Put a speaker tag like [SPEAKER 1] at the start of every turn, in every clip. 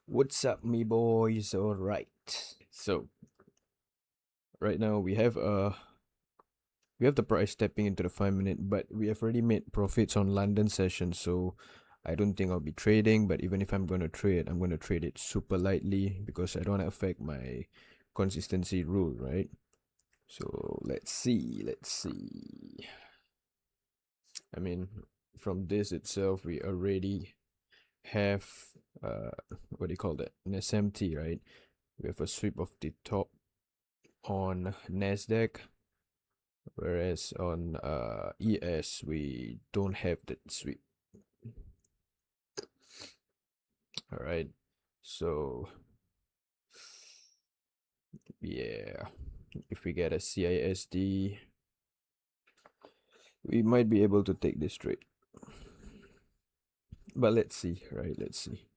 [SPEAKER 1] What's up, me boys? All right. So right now we have the price stepping into the 5 minute, but we have already made profits on London session. So I don't think I'll be trading. But even if I'm gonna trade, I'm gonna trade it super lightly because I don't want to affect my consistency rule, right? So let's see. Let's see. I mean, from this itself, we already have uh what do you call that? An SMT, right? We have a sweep of the top on Nasdaq, whereas on ES we don't have that sweep. All right, so yeah, if we get a CISD, we might be able to take this trade. But let's see, right? Let's see.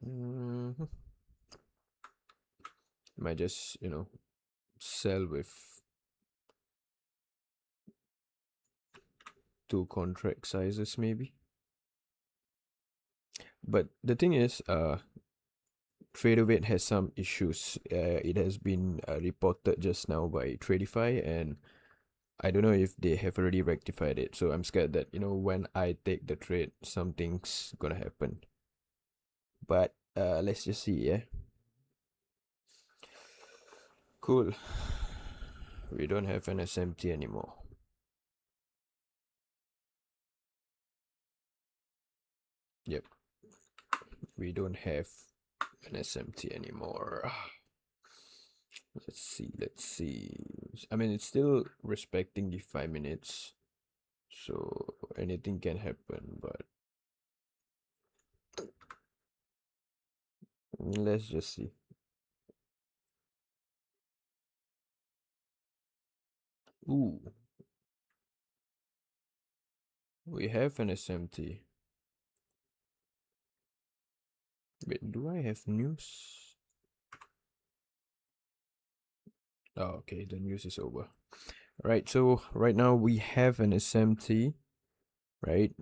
[SPEAKER 1] Mhm. Might just sell with 2 contract sizes maybe. But the thing is, Tradeovate has some issues. It has been reported just now by Tradify, and I don't know if they have already rectified it. So I'm scared that when I take the trade, something's gonna happen. But let's just see. Yeah, cool. We don't have an SMT anymore. Yep, we don't have an SMT anymore. Let's see. Let's see. I mean, it's still respecting the 5 minutes, so anything can happen. But let's just see. Ooh, we have an SMT. Wait, do I have news? Oh, okay, the news is over. Right, so right now we have an SMT, right?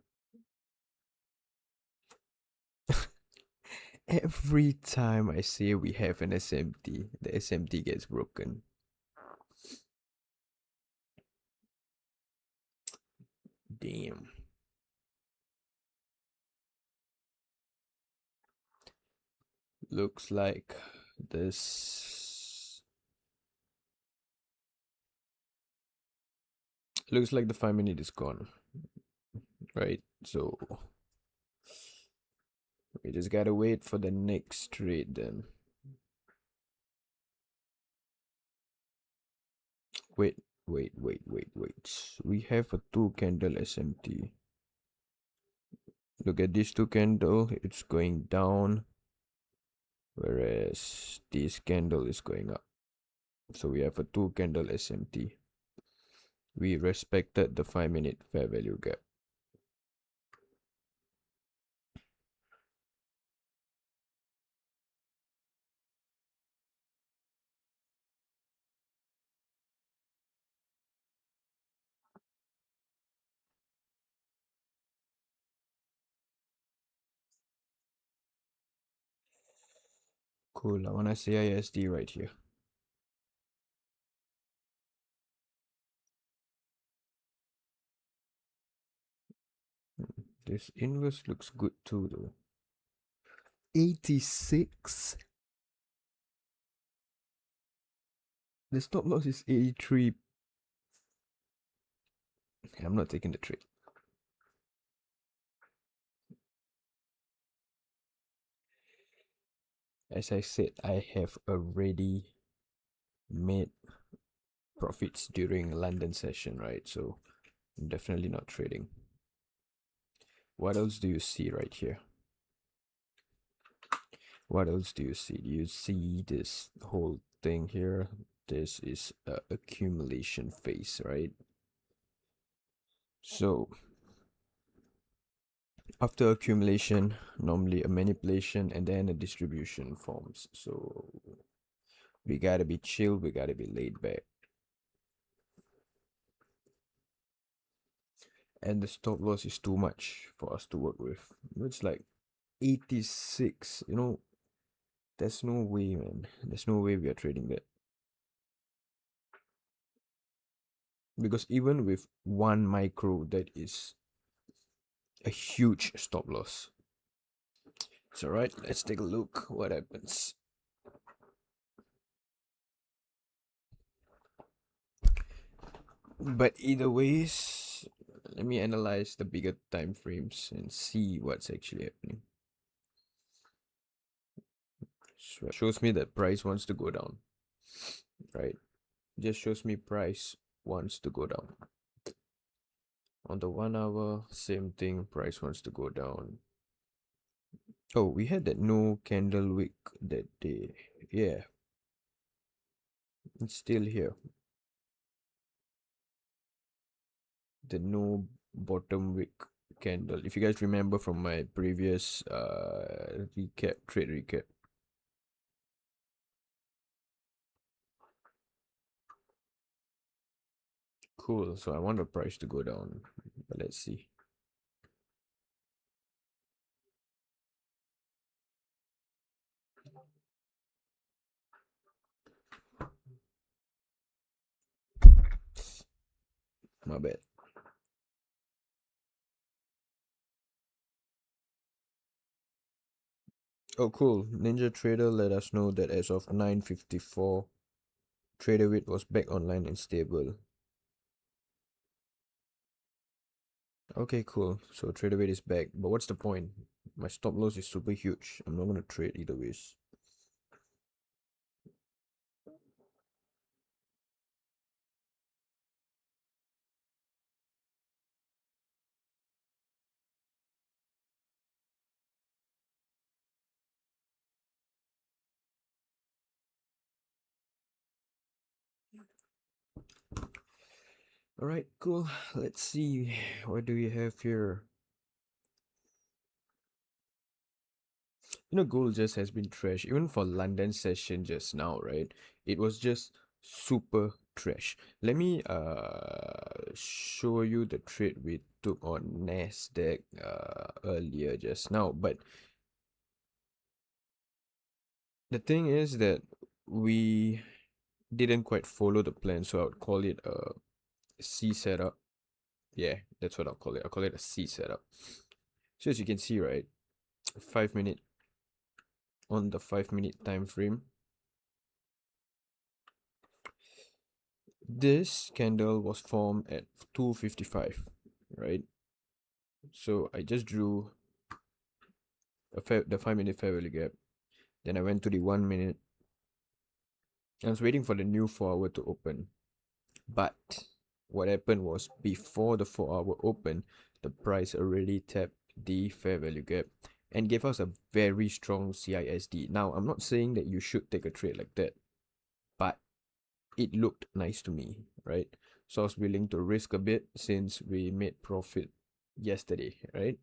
[SPEAKER 1] Every time I say we have an SMT, the SMT gets broken. Damn. Looks like this. Looks like the 5 minute is gone, right? So we just gotta wait for the next trade then. Wait, wait. We have a 2 candle SMT. Look at this 2 candle, it's going down, whereas this candle is going up. So we have a 2 candle SMT. We respected the 5 minute fair value gap. Cool, I wanna CISD right here. This inverse looks good too though. 86. The stop loss is 83. I'm not taking the trade. As I said, I have already made profits during London session, right? So I'm definitely not trading. What else do you see right here? What else do you see? Do you see this whole thing here? This is a accumulation phase, right? So after accumulation, normally a manipulation and then a distribution forms. So we gotta be chill, we gotta be laid back. and the stop loss is too much for us to work with. It's like 86. There's no way, man. There's no way we are trading that. Because even with one micro, that is a huge stop loss. It's alright, let's take a look what happens. But either ways, let me analyze the bigger time frames and see what's actually happening. So shows me that price wants to go down, right? Just shows me price wants to go down. On the 1 hour, same thing, price wants to go down. Oh, we had that no candle wick that day. Yeah, it's still here. The no bottom wick candle. If you guys remember from my previous trade recap. Cool. So I want the price to go down. But let's see. My bad. Oh, cool. Ninja Trader let us know that as of 9:54, TraderWeight was back online and stable. Okay, cool. So TraderWeight is back. But what's the point? My stop loss is super huge. I'm not gonna trade either ways. Alright, cool. Let's see. What do we have here? Gold just has been trash. Even for London session just now, right? It was just super trash. Let me show you the trade we took on Nasdaq earlier just now. But the thing is that we didn't quite follow the plan, so I would call it a C setup. Yeah, that's what I'll call it. I'll call it a C setup. So as you can see, right, 5 minute on the 5 minute time frame. This candle was formed at 2:55, right? So I just drew the 5 minute fair value gap. Then I went to the 1 minute. I was waiting for the new 4 hour to open. But what happened was before the 4 hour open, the price already tapped the fair value gap and gave us a very strong CISD. Now, I'm not saying that you should take a trade like that, but it looked nice to me, right? So I was willing to risk a bit since we made profit yesterday, right?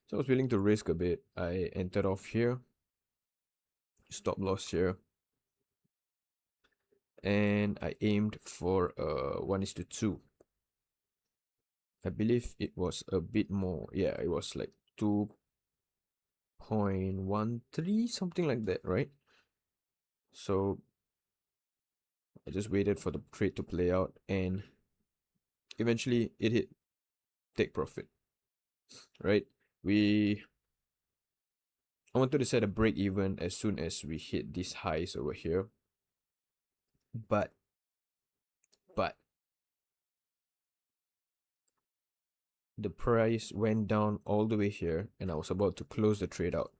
[SPEAKER 1] So I was willing to risk a bit. I entered off here, stop loss here, and I aimed for 1:2. I believe it was a bit more. Yeah, it was like 2.13, something like that, right? So I just waited for the trade to play out, and eventually it hit take profit, right? I wanted to set a break even as soon as we hit these highs over here, but the price went down all the way here, and I was about to close the trade out,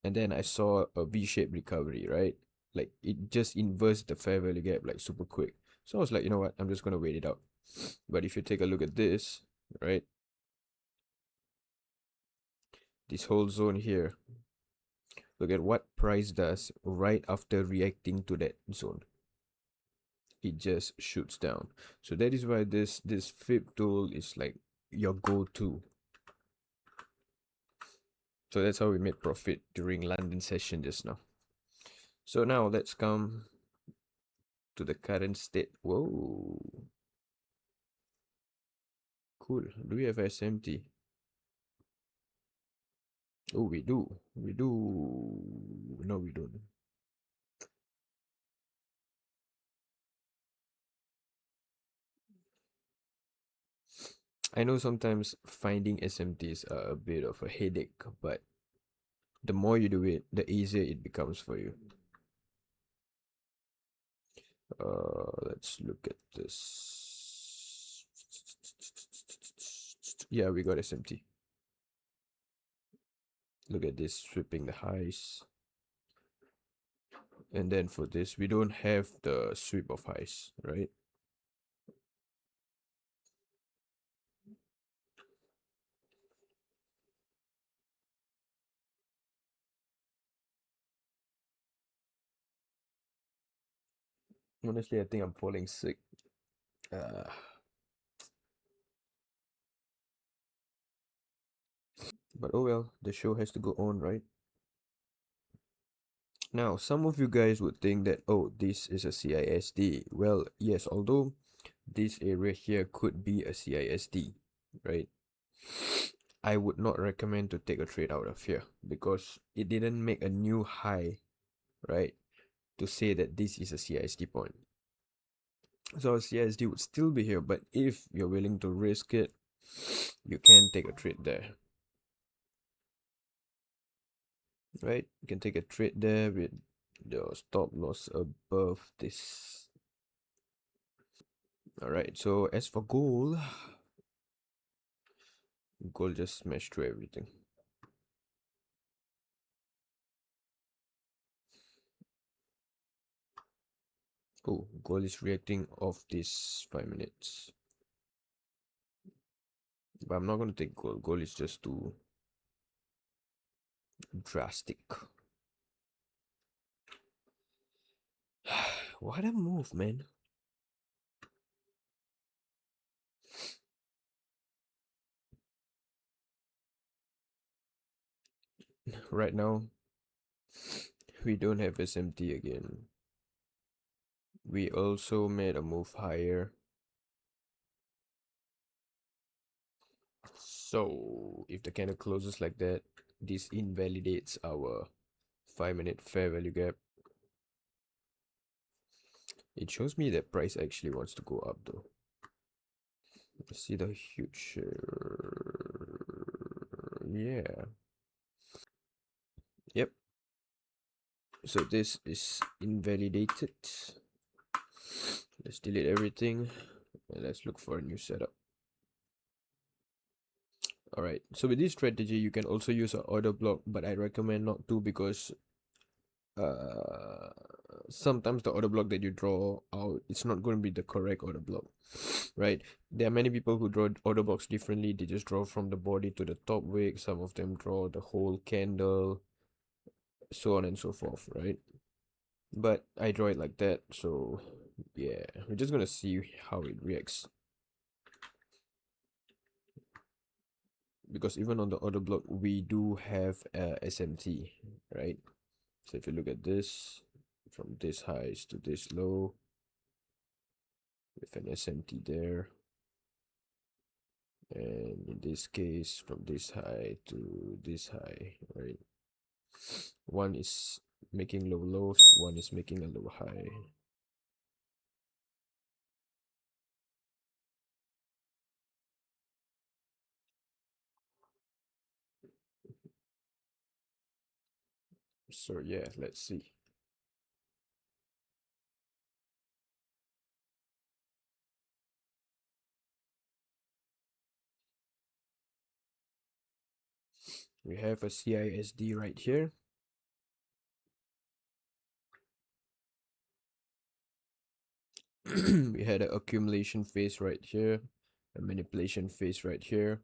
[SPEAKER 1] and then I saw a V-shaped recovery, right? Like it just inversed the fair value gap like super quick. So I was like, you know what, I'm just gonna wait it out. But if you take a look at this, right, this whole zone here, look at what price does right after reacting to that zone. It just shoots down. So that is why this fib tool is like your go-to. So that's how we made profit during London session just now. So now let's come to the current state. Whoa, Cool. Do we have SMT? Oh, we do. We do. No, we don't. I know sometimes finding SMTs are a bit of a headache, but the more you do it, the easier it becomes for you. Let's look at this. Yeah, we got SMT. Look at this, sweeping the highs. And then for this, we don't have the sweep of highs, right? Honestly, I think I'm falling sick. Uh, but oh well, the show has to go on, right? Now, some of you guys would think that, oh, this is a CISD. Well, yes, although this area here could be a CISD, right? I would not recommend to take a trade out of here because it didn't make a new high, right? To say that this is a CISD point. So a CISD would still be here, but if you're willing to risk it, you can take a trade there, right? You can take a trade there with the stop loss above this. All right, so as for gold, gold just smashed through everything. Oh, gold is reacting off this 5 minutes. But I'm not going to take gold. Gold is just too drastic. What a move, man. Right now, we don't have SMT again. We also made a move higher. So, if the candle closes like that, this invalidates our 5 minute fair value gap. It shows me that price actually wants to go up though. See the huge, yeah, yep. So this is invalidated. Let's delete everything and let's look for a new setup. Alright, so with this strategy, you can also use an order block, but I recommend not to because uh, sometimes the order block that you draw out, it's not going to be the correct order block, right? There are many people who draw order blocks differently. They just draw from the body to the top wick. Some of them draw the whole candle, so on and so forth, right? But I draw it like that, so yeah, we're just gonna see how it reacts. Because even on the order block, we do have SMT, right? So if you look at this, from this highs to this low, with an SMT there, and in this case, from this high to this high, right? One is making low lows, one is making a low high. So yeah, let's see. We have a CISD right here. We had an accumulation phase right here, a manipulation phase right here.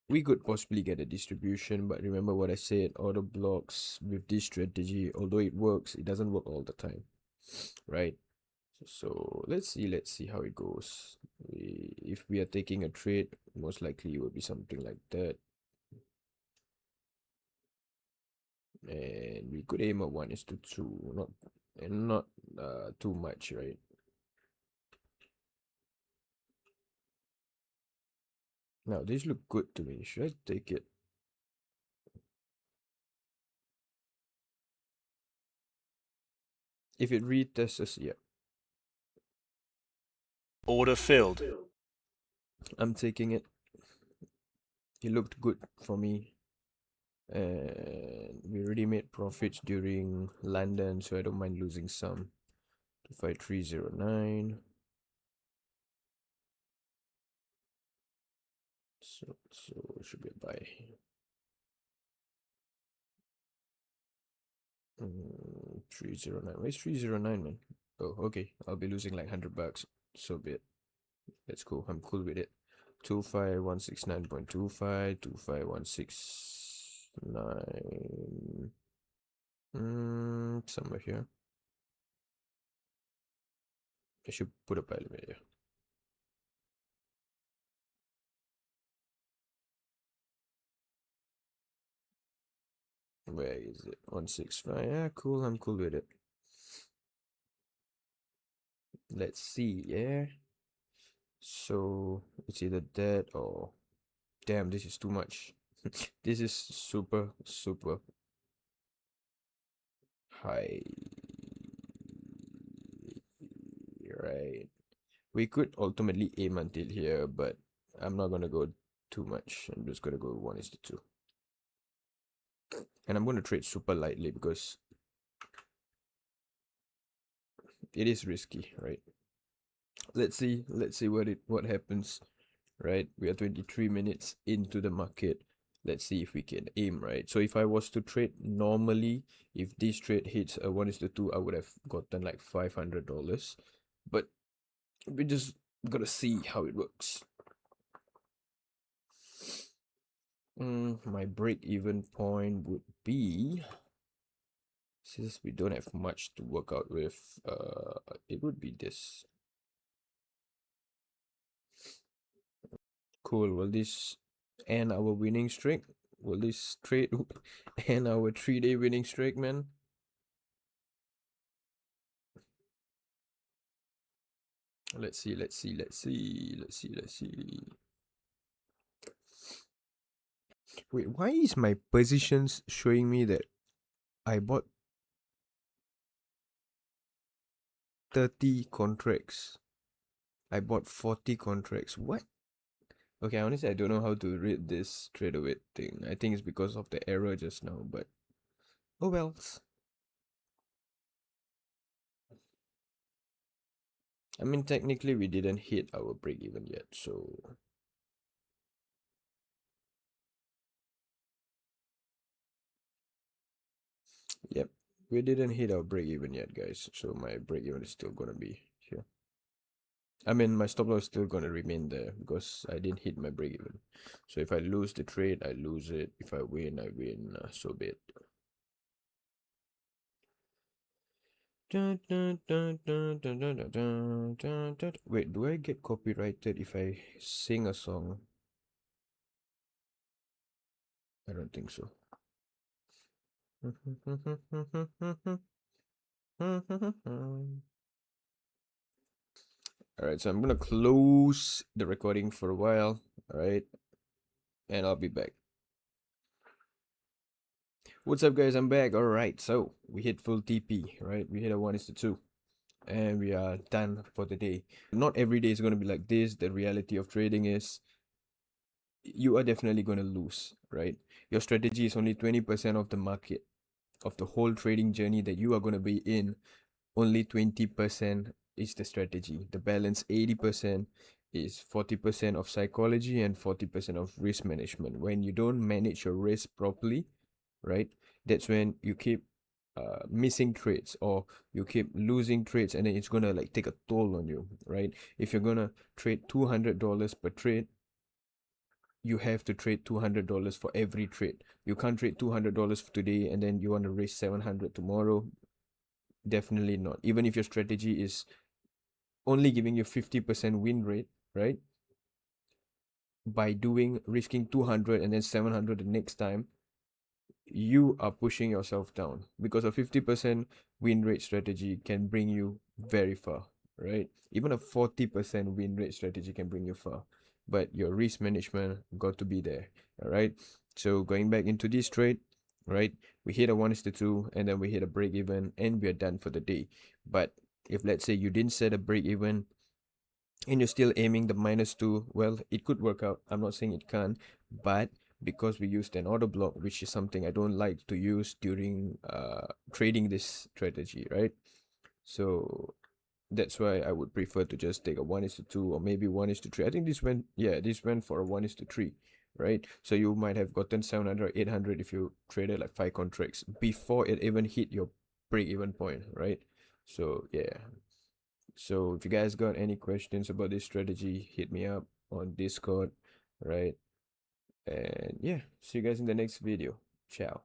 [SPEAKER 1] We could possibly get a distribution, but remember what I said, order blocks with this strategy, although it works, it doesn't work all the time, right? So let's see how it goes. If we are taking a trade, most likely it will be something like that. And we could aim at 1:2, not too much, right? Now, these look good to me. Should I take it? If it retests, yeah.
[SPEAKER 2] Order filled.
[SPEAKER 1] I'm taking it. It looked good for me. And we already made profits during London, so I don't mind losing some. 25309. So it should be a buy. 309. Where's 309, man? Oh, okay. I'll be losing like $100. So be it. That's cool. I'm cool with it. 25169.25, 25169. Somewhere here. I should put a buy limit here. Where is it? 165. Yeah, cool. I'm cool with it. Let's see. Yeah. So it's either that or damn, this is too much. This is super, super high. Right. We could ultimately aim until here, but I'm not gonna go too much. I'm just gonna go 1:2. And I'm gonna trade super lightly because it is risky, right? Let's see what happens, right? We are 23 minutes into the market. Let's see if we can aim, right? So if I was to trade normally, if this trade hits a 1:2, I would have gotten like $500. But we just gotta see how it works. My break-even point would be, since we don't have much to work out with, it would be this. Cool. Will this end our winning streak? Will this trade end our 3-day winning streak, man? Let's see. Wait, why is my positions showing me that I bought 30 contracts? I bought 40 contracts. What? Okay, honestly, I don't know how to read this trade away thing. I think it's because of the error just now, but oh well. I mean, technically, we didn't hit our break even yet, so yep, we didn't hit our break even yet, guys. So my break even is still gonna be here. I mean, my stop loss is still gonna remain there because I didn't hit my break even. So if I lose the trade, I lose it. If I win, I win. So be it. Wait, do I get copyrighted if I sing a song? I don't think so. Alright, so I'm gonna close the recording for a while, alright? And I'll be back. What's up, guys? I'm back. Alright, so we hit full TP, right? We hit a 1:2. And we are done for the day. Not every day is going to be like this. The reality of trading is you are definitely going to lose, right? Your strategy is only 20% of the market, of the whole trading journey that you are going to be in. Only 20% is the strategy. The balance 80% is 40% of psychology and 40% of risk management. When you don't manage your risk properly, right, that's when you keep missing trades or you keep losing trades, and then it's gonna like take a toll on you, right? If you're gonna trade $200 per trade, you have to trade $200 for every trade. You can't trade $200 for today and then you want to raise 700 tomorrow. Definitely not. Even if your strategy is only giving you 50% win rate, right? By doing risking 200 and then 700 the next time, you are pushing yourself down because a 50% win rate strategy can bring you very far, right? Even a 40% win rate strategy can bring you far. but your risk management got to be there. All right. So going back into this trade, right? We hit a 1:2 and then we hit a break even and we are done for the day. But if let's say you didn't set a break even and you're still aiming the -2, well, it could work out. I'm not saying it can't, but because we used an order block, which is something I don't like to use during trading this strategy, right? So that's why I would prefer to just take a 1:2 or maybe 1:3. I think this went for a 1:3, right? So you might have gotten 700 or 800 if you traded like 5 contracts before it even hit your break even point, right? So yeah. So if you guys got any questions about this strategy, hit me up on Discord, right? And yeah, see you guys in the next video. Ciao.